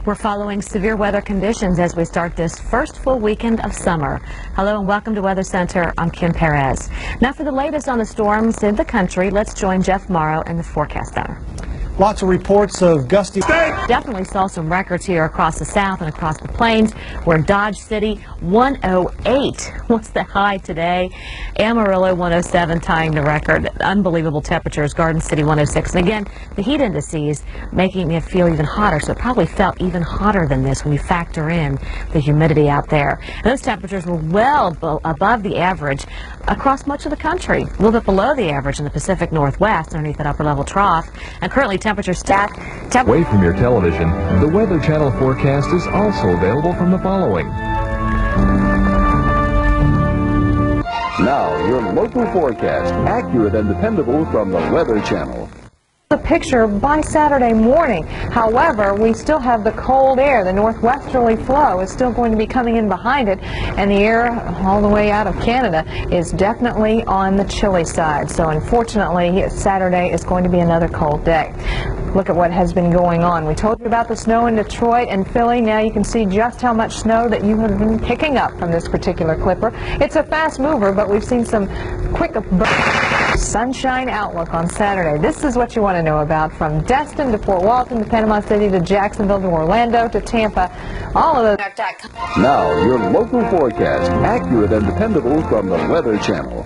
We're following severe weather conditions as we start this first full weekend of summer. Hello and welcome to Weather Center. I'm Kim Perez. Now for the latest on the storms in the country, let's join Jeff Morrow in the Forecast Center. Lots of reports of gusty. Definitely saw some records here across the south and across the plains. We're in Dodge City, 108. What's the high today? Amarillo, 107, tying the record. Unbelievable temperatures. Garden City, 106. And again, the heat indices making it feel even hotter, so it probably felt even hotter than this when you factor in the humidity out there. And those temperatures were well above the average across much of the country. A little bit below the average in the Pacific Northwest underneath that upper level trough. And currently temperature stacked. Away from your television, the Weather Channel forecast is also available from the following. Now, your local forecast, accurate and dependable from the Weather Channel. The picture by Saturday morning. However, we still have the cold air. The northwesterly flow is still going to be coming in behind it, and the air all the way out of Canada is definitely on the chilly side. So unfortunately, Saturday is going to be another cold day. Look at what has been going on. We told you about the snow in Detroit and Philly. Now you can see just how much snow that you have been picking up from this particular clipper. It's a fast mover, but we've seen some quick sunshine outlook on Saturday. This is what you want to know about from Destin to Fort Walton to Panama City to Jacksonville to Orlando to Tampa. All of those. Now, your local forecast, accurate and dependable from the Weather Channel.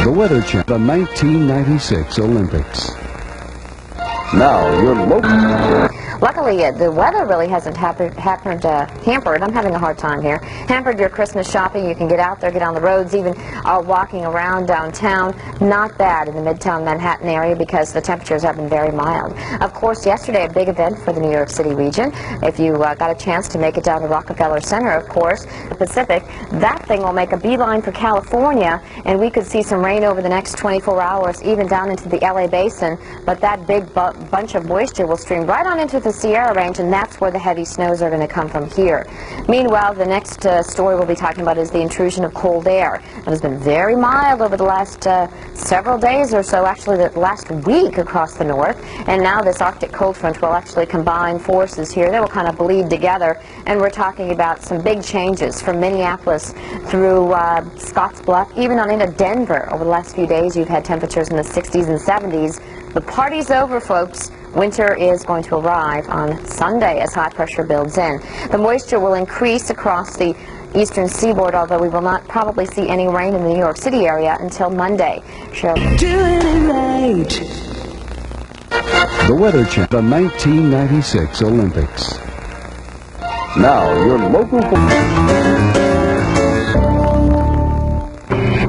The Weather Channel, the 1996 Olympics. Now, your local... Luckily, the weather really hasn't hampered, I'm having a hard time here, hampered your Christmas shopping. You can get out there, get on the roads, even walking around downtown. Not bad in the Midtown Manhattan area because the temperatures have been very mild. Of course, yesterday, a big event for the New York City region. If you got a chance to make it down to Rockefeller Center, of course, the Pacific, that thing will make a beeline for California, and we could see some rain over the next 24 hours, even down into the LA basin, but that big bunch of moisture will stream right on into the Sierra Range, and that's where the heavy snows are going to come from here. Meanwhile, the next story we'll be talking about is the intrusion of cold air. It has been very mild over the last several days or so, actually the last week across the north, and now this Arctic cold front will actually combine forces here. They will kind of bleed together, and we're talking about some big changes from Minneapolis through Scottsbluff, even on into Denver. Over the last few days, you've had temperatures in the 60s and 70s. The party's over, folks. Winter is going to arrive on Sunday as high pressure builds in. The moisture will increase across the eastern seaboard, although we will not probably see any rain in the New York City area until Monday. Cheryl. The Weather Channel, the 1996 Olympics. Now, your local...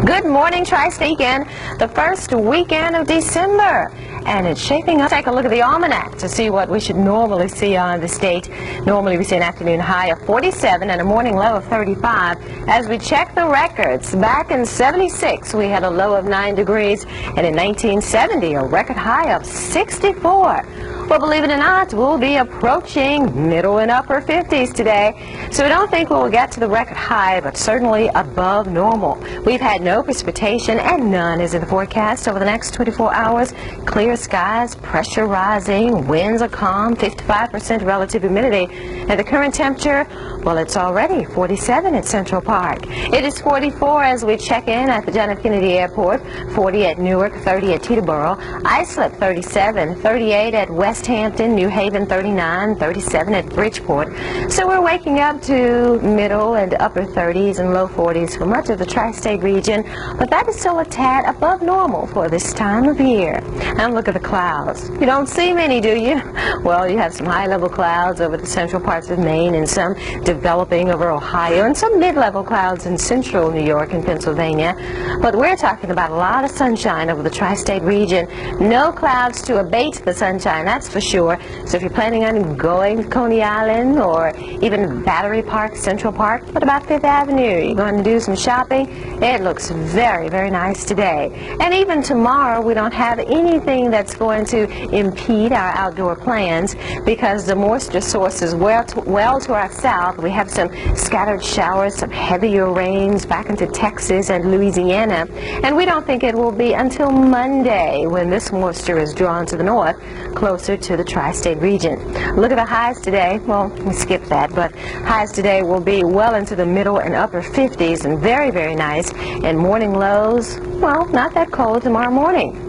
Good morning, Tri-State weekend, the first weekend of December, and it's shaping up. Take a look at the almanac to see what we should normally see on the state. Normally we see an afternoon high of 47 and a morning low of 35. As we check the records, back in 76 we had a low of 9 degrees, and in 1970 a record high of 64. Well, believe it or not, we'll be approaching middle and upper 50s today. So we don't think we'll get to the record high, but certainly above normal. We've had no precipitation, and none is in the forecast over the next 24 hours. Clear skies, pressure rising, winds are calm, 55% relative humidity. And the current temperature, well, it's already 47 at Central Park. It is 44 as we check in at the John F. Kennedy Airport, 40 at Newark, 30 at Teterboro, Islip 37, 38 at West Hampton, New Haven 39, 37 at Bridgeport. So we're waking up to middle and upper 30s and low 40s for much of the tri-state region, but that is still a tad above normal for this time of year. And look at the clouds. You don't see many, do you? Well, you have some high-level clouds over the central parts of Maine and some developing over Ohio and some mid-level clouds in central New York and Pennsylvania. But we're talking about a lot of sunshine over the tri-state region. No clouds to abate the sunshine, that's for sure. So if you're planning on going to Coney Island or even Battery Park, Central Park, what about Fifth Avenue? You're going to do some shopping? It looks very, very nice today. And even tomorrow, we don't have anything that's going to impede our outdoor plans because the moisture source is well to our south. We have some scattered showers, some heavier rains back into Texas and Louisiana. And we don't think it will be until Monday when this moisture is drawn to the north, closer here to the tri-state region. Look at the highs today. Well, we skipped that, but highs today will be well into the middle and upper 50s and very, very nice. And morning lows, well, not that cold tomorrow morning.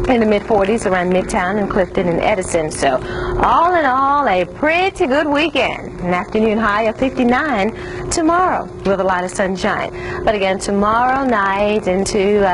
In the mid-40s around Midtown and Clifton and Edison. So all in all, a pretty good weekend. An afternoon high of 59 tomorrow with a lot of sunshine. But again, tomorrow night into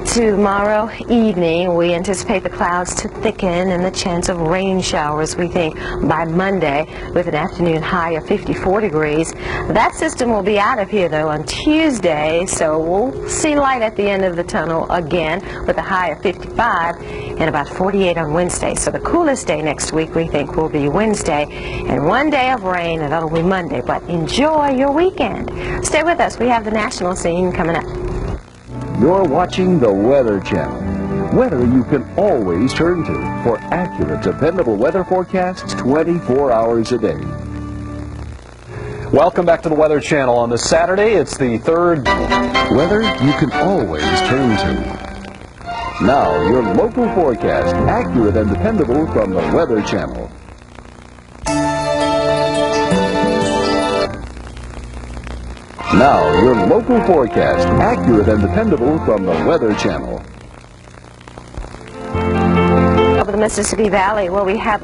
tomorrow evening, we anticipate the clouds to thicken and the chance of rain showers, we think, by Monday with an afternoon high of 54 degrees. That system will be out of here, though, on Tuesday, so we'll see light at the end of the tunnel again with a high of 55 and about 48 on Wednesday. So the coolest day next week, we think, will be Wednesday, and one day of rain, and that'll be Monday. But enjoy your weekend. Stay with us. We have the national scene coming up. You're watching the Weather Channel. Weather you can always turn to for accurate, dependable weather forecasts 24 hours a day. Welcome back to the Weather Channel. On this Saturday, it's the third Weather you can always turn to. Now, your local forecast, accurate and dependable from the Weather Channel. Now, your local forecast, accurate and dependable from the Weather Channel. Over the Mississippi Valley, where we have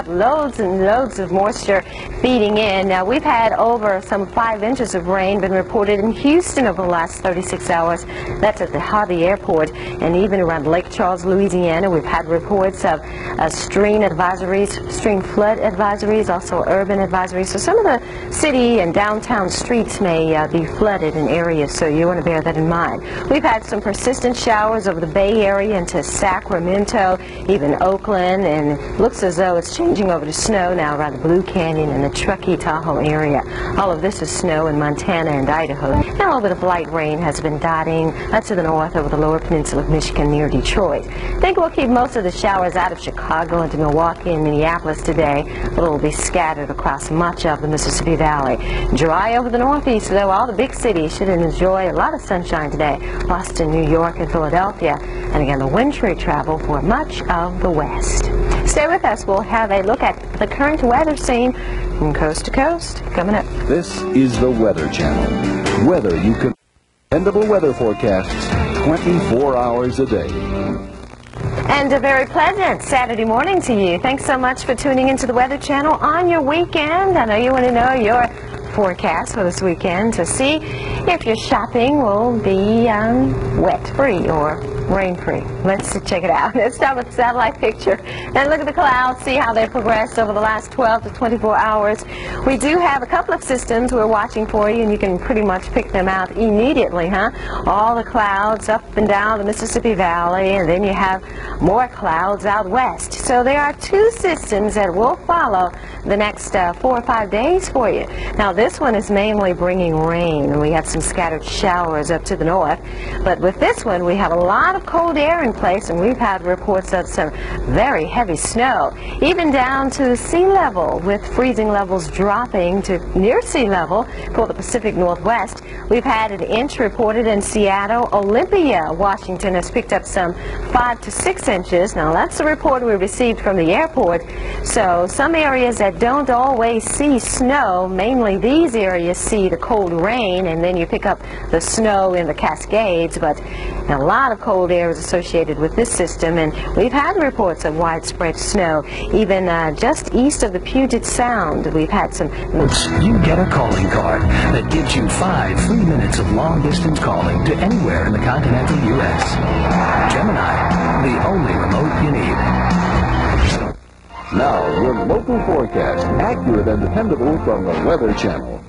loads and loads of moisture feeding in. Now, we've had over some 5 inches of rain been reported in Houston over the last 36 hours. That's at the Howthe Airport, and even around Lake Charles, Louisiana, we've had reports of stream advisories, stream flood advisories, also urban advisories. So some of the city and downtown streets may be flooded in areas, so you want to bear that in mind. We've had some persistent showers over the Bay Area into Sacramento, even Oakland, and it looks as though it's changing over to snow now around the Blue Canyon and the Truckee Tahoe area. All of this is snow in Montana and Idaho. And a little bit of light rain has been dotting to the north over the lower peninsula of Michigan near Detroit. I think we'll keep most of the showers out of Chicago into Milwaukee and Minneapolis today, but it will be scattered across much of the Mississippi Valley. Dry over the northeast, though. All the big cities should enjoy a lot of sunshine today. Boston, New York, and Philadelphia. And again, the wintry travel for much of the west. Stay with us. We'll have a look at the current weather scene from coast to coast coming up. This is the Weather Channel. Weather you can dependable weather forecasts 24 hours a day. And a very pleasant Saturday morning to you. Thanks so much for tuning into the Weather Channel on your weekend. I know you want to know your forecast for this weekend to see if your shopping will be wet-free or rain-free. Let's check it out. Let's start with the satellite picture and look at the clouds, see how they progress over the last 12 to 24 hours. We do have a couple of systems we're watching for you, and you can pretty much pick them out immediately, huh? All the clouds up and down the Mississippi Valley, and then you have more clouds out west. So there are 2 systems that will follow the next 4 or 5 days for you. Now, this one is mainly bringing rain, and we have some scattered showers up to the north. But with this one, we have a lot of cold air in place, and we've had reports of some very heavy snow, even down to sea level, with freezing levels dropping to near sea level for the Pacific Northwest. We've had an inch reported in Seattle. Olympia, Washington, has picked up some 5 to 6 inches. Now, that's the report we received from the airport. So some areas that don't always see snow, mainly these areas, see the cold rain, and then you pick up the snow in the Cascades. But a lot of cold air is associated with this system, and we've had reports of widespread snow, even just east of the Puget Sound. We've had some... You get a calling card that gives you 5 free minutes of long-distance calling to anywhere in the continental U.S. Gemini, the only remote you need. Now, your local forecast, accurate and dependable from the Weather Channel.